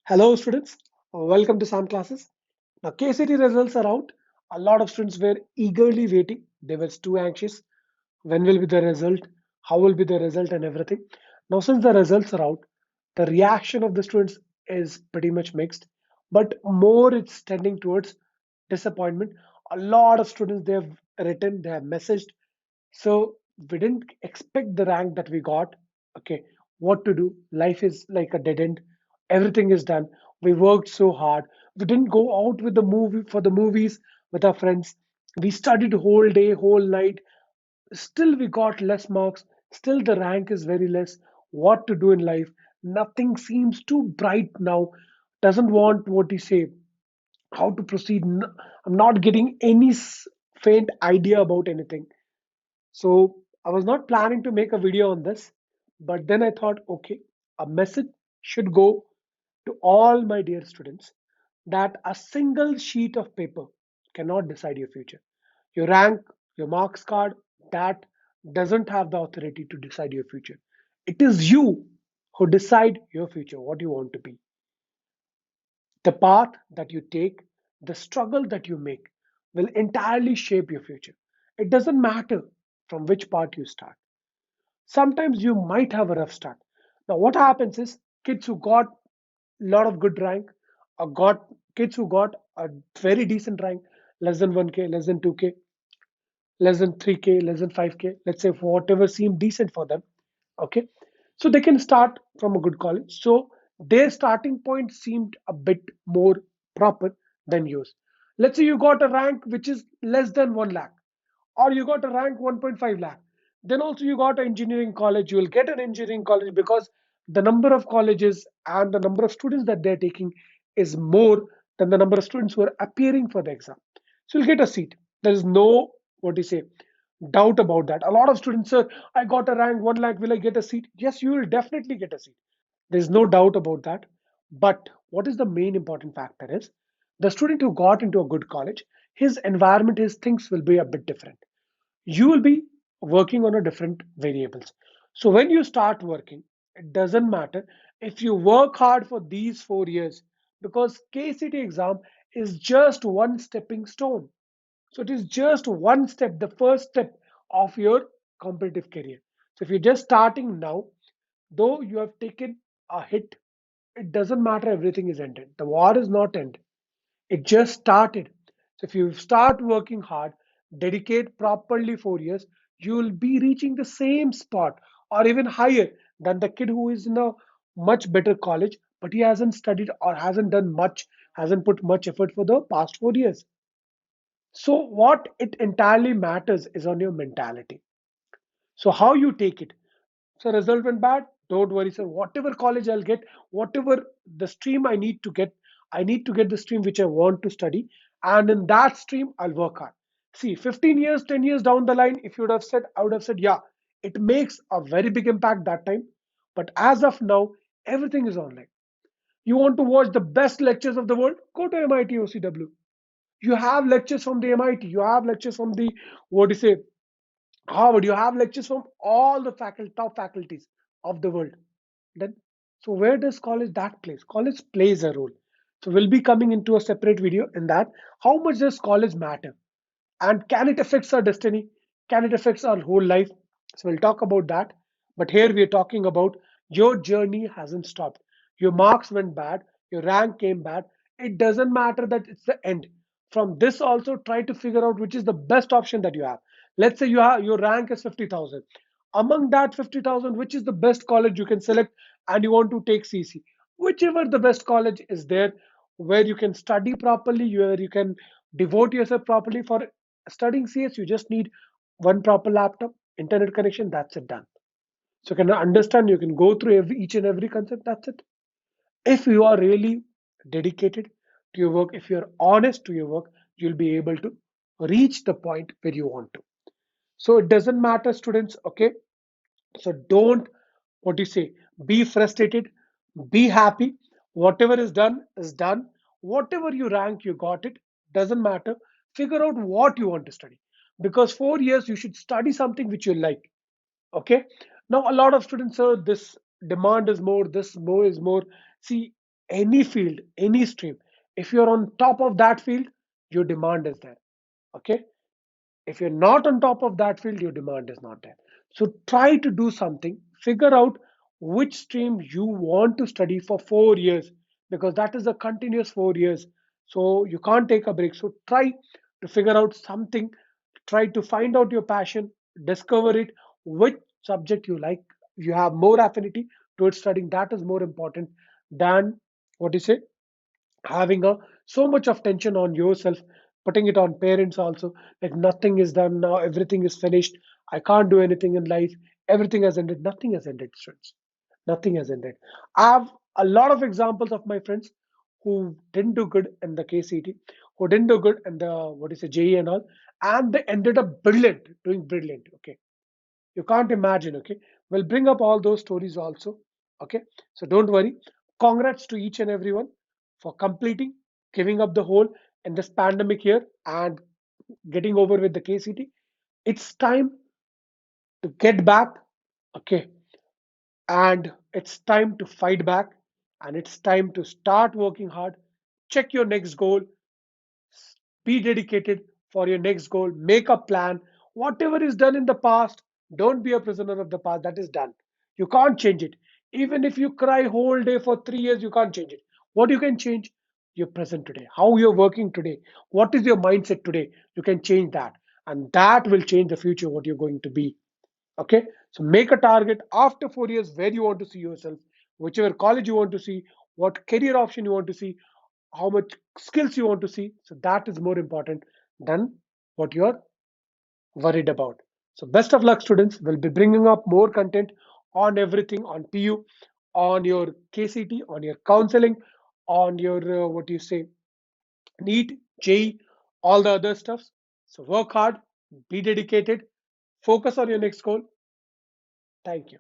Hello, students. Welcome to SAM classes. Now, KCT results are out. A lot of students were eagerly waiting. They were too anxious. When will be the result? How will be the result and everything? Now, since the results are out, the reaction of the students is pretty much mixed, but more it's tending towards disappointment. A lot of students they have written, they have messaged. So we didn't expect the rank that we got. Okay, what to do? Life is like a dead end. Everything is done. We worked so hard. We didn't go out with the movie for the movies with our friends. We studied whole day, whole night. Still, we got less marks. Still, the rank is very less. What to do in life? Nothing seems too bright now. Doesn't want what you say. How to proceed? I'm not getting any faint idea about anything. So I was not planning to make a video on this, but then I thought, okay, a message should go to all my dear students that a single sheet of paper cannot decide your future. Your rank, your marks card, that doesn't have the authority to decide your future. It is you who decide your future, what you want to be. The path that you take, the struggle that you make will entirely shape your future. It doesn't matter from which part you start. Sometimes you might have a rough start. Now, what happens is kids who got a lot of good rank, or got kids who got a very decent rank, less than 1K, less than 2K, less than 3K, less than 5K, let's say for whatever seemed decent for them. Okay. So they can start from a good college. So their starting point seemed a bit more proper than yours. Let's say you got a rank which is less than 1 lakh, or you got a rank 1.5 lakh. Then also you got an engineering college. You will get an engineering college because the number of colleges and the number of students that they're taking is more than the number of students who are appearing for the exam. So you'll get a seat. There is no, what do you say, doubt about that. A lot of students say, I got a rank 1 lakh, will I get a seat? Yes, you will definitely get a seat. There's no doubt about that. But what is the main important factor is the student who got into a good college, his environment, his things will be a bit different. You will be working on a different variables. So when you start working, it doesn't matter if you work hard for these 4 years, because KCT exam is just one stepping stone. So it is just one step, the first step of your competitive career. So if you're just starting now, though you have taken a hit, it doesn't matter, everything is ended. The war is not ended. It just started. So if you start working hard, dedicate properly 4 years, you will be reaching the same spot or even higher than the kid who is in a much better college, but he hasn't studied or hasn't done much, hasn't put much effort for the past 4 years. So what it entirely matters is on your mentality. So how you take it. So result went bad. Don't worry, sir. Whatever college I'll get, whatever the stream I need to get the stream which I want to study. And in that stream, I'll work hard. See, 15 years, 10 years down the line, if you would have said, I would have said, yeah, it makes a very big impact that time. But as of now, everything is online. You want to watch the best lectures of the world? Go to MIT OCW. You have lectures from the MIT. You have lectures from the, what do you say, Harvard. You have lectures from all the top faculties of the world. Then, so where does college that plays? College plays a role. So we'll be coming into a separate video in that. How much does college matter? And can it affect our destiny? Can it affect our whole life? So we'll talk about that. But here we are talking about your journey hasn't stopped. Your marks went bad, your rank came bad. It doesn't matter that it's the end. From this also try to figure out which is the best option that you have. Let's say you have your rank is 50,000. Among that 50,000, which is the best college you can select and you want to take CC? Whichever the best college is there, where you can study properly, where you can devote yourself properly for studying CS, you just need one proper laptop, internet connection, that's it, done. So you can understand, you can go through each and every concept, that's it. If you are really dedicated to your work, if you're honest to your work, you'll be able to reach the point where you want to. So it doesn't matter, students, okay? So don't, what do you say, be frustrated, be happy. Whatever is done is done. Whatever you rank, you got it. Doesn't matter. Figure out what you want to study. Because 4 years you should study something which you like. Okay. Now a lot of students say this demand is more, this more is more. See, any field, any stream. If you're on top of that field, your demand is there. Okay. If you're not on top of that field, your demand is not there. So try to do something, figure out which stream you want to study for 4 years, because that is a continuous 4 years. So you can't take a break. So try to figure out something, try to find out your passion, discover it, which subject you like, you have more affinity towards studying. That is more important than what you say, having a so much of tension on yourself, putting it on parents also, like nothing is done now, everything is finished, I can't do anything in life, everything has ended. Nothing has ended, students. Nothing has ended. I have a lot of examples of my friends who didn't do good in the KCT, who didn't do good in the what is it, JE and all, and they ended up brilliant, doing brilliant. Okay, you can't imagine. Okay, we'll bring up all those stories also. Okay, so don't worry. Congrats to each and everyone for completing, giving up the whole in this pandemic year and getting over with the KCT. It's time to get back. Okay, and it's time to fight back, and it's time to start working hard. Check your next goal, be dedicated for your next goal, make a plan. Whatever is done in the past, don't be a prisoner of the past. That is done. You can't change it. Even if you cry whole day for 3 years, you can't change it. What you can change, your present today, how you're working today, what is your mindset today. You can change that, and that will change the future, what you're going to be. Okay, so make a target after 4 years where you want to see yourself, whichever college you want to see, what career option you want to see, how much skills you want to see. So that is more important than what you're worried about. So best of luck, students. We'll be bringing up more content on everything, on PU, on your KCT, on your counseling, on your what do you say, NEET, JEE, all the other stuffs. So work hard, be dedicated, focus on your next goal. Thank you.